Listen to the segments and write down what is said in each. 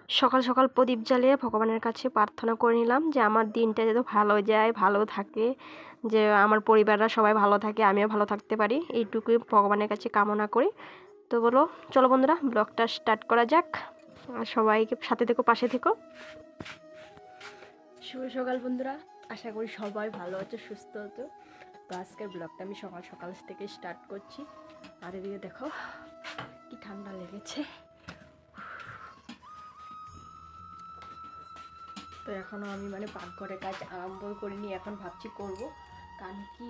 সকাল সকাল প্রদীপ জ্বালিয়ে ভগবানের কাছে প্রার্থনা করে নিলাম যে আমার দিনটা যাতে ভালো যায়, ভালো থাকে, যে আমার পরিবাররা সবাই ভালো থাকে, আমিও ভালো থাকতে পারি, এইটুকুই ভগবানের কাছে কামনা করি। তো চলো বন্ধুরা, ব্লগটা স্টার্ট করা যাক। সবাইকে সাথে থেকো, পাশে থেকো। শুভ সকাল বন্ধুরা, আশা করি সবাই ভালো আছো, সুস্থ আছো। তো আজকের ব্লগটা আমি সকাল সকাল থেকে স্টার্ট করছি। আর এদিকে দেখো কি ঠান্ডা লেগেছে। তো এখনও আমি পাকঘরের কাজ আরম্ভ করিনি, এখন ভাবছি করব, কারণ কি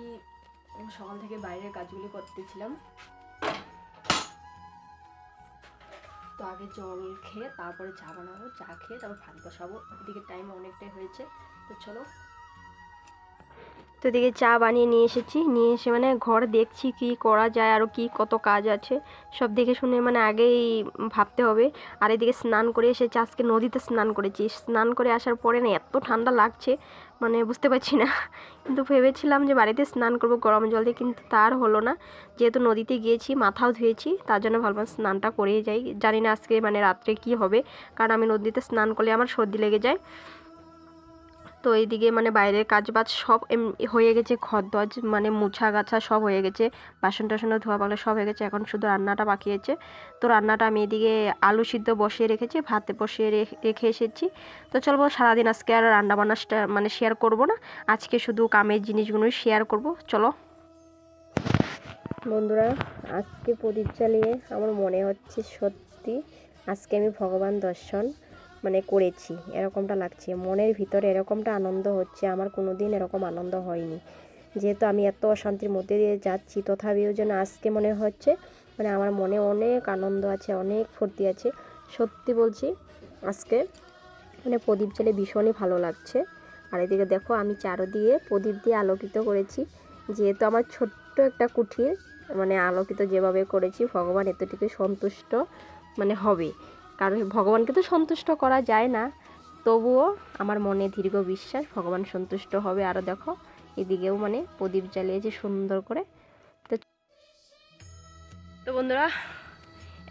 সকাল থেকে বাইরের কাজগুলি করতেছিলাম। তো আগে জল খেয়ে তারপরে চা বানাবো, চা খেয়ে তারপর ভাত বসাবো। এদিকে টাইম অনেকটাই হয়েছে, তো চলো। তো এদিকে চা বানিয়ে নিয়ে এসেছি, নিয়ে এসে ঘর দেখছি কি করা যায়, আরও কি কত কাজ আছে সব দেখে শুনে আগেই ভাবতে হবে। আর এদিকে স্নান করে এসেছি, আজকে নদীতে স্নান করেছি। স্নান করে আসার পরে না এত ঠান্ডা লাগছে, বুঝতে পারছি না। কিন্তু ভেবেছিলাম যে বাড়িতে স্নান করব গরম জল দিয়ে, কিন্তু তার হলো না। যেহেতু নদীতে গিয়েছি, মাথাও ধুয়েছি, তার জন্য ভাবলাম স্নানটা করেই যাই। জানি না আজকে রাত্রে কি হবে, কারণ আমি নদীতে স্নান করলে আমার সর্দি লেগে যায়। তো এইদিকে বাইরের কাজ বাজ সব হয়ে গেছে, ঘর দোয়ার মুছা গাছা সব হয়ে গেছে, বাসন টাসনও ধোয়া পাগলা সব হয়ে গেছে, এখন শুধু রান্নাটা বাকি আছে। তো রান্নাটা আমি এদিকে আলু সিদ্ধ বসিয়ে রেখেছি, ভাতে বসিয়ে রেখে এসেছি। তো চলবো, সারাদিন আজকে আর রান্না বান্নাটা শেয়ার করব না, আজকে শুধু কামের জিনিসগুলোই শেয়ার করব। চলো বন্ধুরা, আজকে প্রদীপ জ্বালিয়ে আমার মনে হচ্ছে সত্যি আজকে আমি ভগবান দর্শন করেছি, এরকমটা লাগছে মনের ভিতরে, এরকমটা আনন্দ হচ্ছে। আমার কোনো দিন এরকম আনন্দ হয়নি, যেহেতু আমি এত অশান্তির মধ্যে দিয়ে যাচ্ছি, তথাপিও যেন আজকে মনে হচ্ছে আমার মনে অনেক আনন্দ আছে, অনেক ফুর্তি আছে। সত্যি বলছি, আজকে প্রদীপ জ্বালে ভীষণই ভালো লাগছে। আর এদিকে দেখো আমি চারদিকে প্রদীপ দিয়ে আলোকিত করেছি, যেহেতু আমার ছোট্ট একটা কুঠির আলোকিত যেভাবে করেছি, ভগবান এতটুকু সন্তুষ্ট হবে। কারণ ভগবানকে তো সন্তুষ্ট করা যায় না, তবুও আমার মনে দীর্ঘ বিশ্বাস ভগবান সন্তুষ্ট হবে। আরও দেখো এদিকেও প্রদীপ জ্বালিয়েছে সুন্দর করে। তো বন্ধুরা,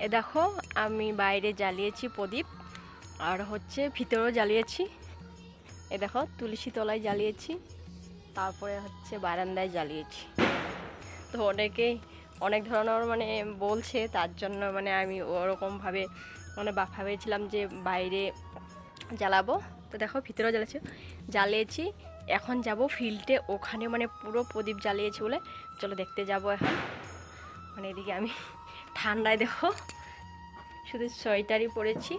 এ দেখো আমি বাইরে জ্বালিয়েছি প্রদীপ, আর ভিতরেও জ্বালিয়েছি। এ দেখো তুলসী তলায় জ্বালিয়েছি, তারপরে বারান্দায় জ্বালিয়েছি। তো অনেকেই অনেক ধরনের বলছে, তার জন্য আমি ওরকমভাবে ভেবেছিলাম যে বাইরে জ্বালাবো। তো দেখো ভিতরেও জ্বালিয়েছি। এখন যাব ফিল্ডে, ওখানে পুরো প্রদীপ জ্বালিয়েছি বলে চলো দেখতে যাব এখন। এদিকে আমি ঠান্ডায় দেখো শুধু সোয়েটারই পরেছি,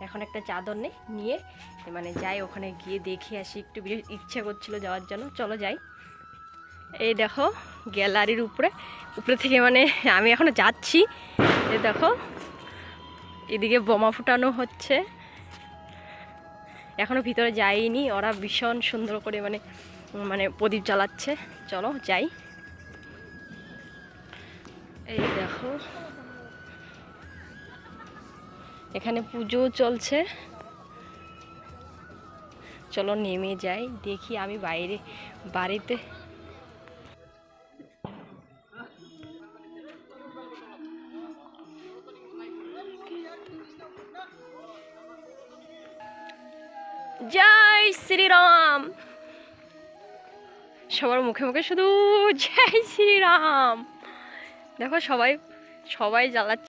এখন একটা চাদর নিয়ে যাই, ওখানে গিয়ে দেখে আসি, একটু ইচ্ছে করছিল যাওয়ার জন্য, চলো যাই। এই দেখো গ্যালারির উপরে থেকে আমি এখনো যাচ্ছি। এই দেখো এদিকে বোমা ফুটানো হচ্ছে, এখনো ভিতরে যাইনি, ওরা ভীষণ সুন্দর করে প্রদীপ জ্বালাচ্ছে। চলো যাই। এই দেখো এখানে পুজো চলছে, চলো নেমে যাই, দেখি আমি বাড়িতে জয় শ্রীরাম। সবার মুখে মুখে শুধু জয় শ্রীরাম। দেখো সবাই জ্বালাচ্ছে।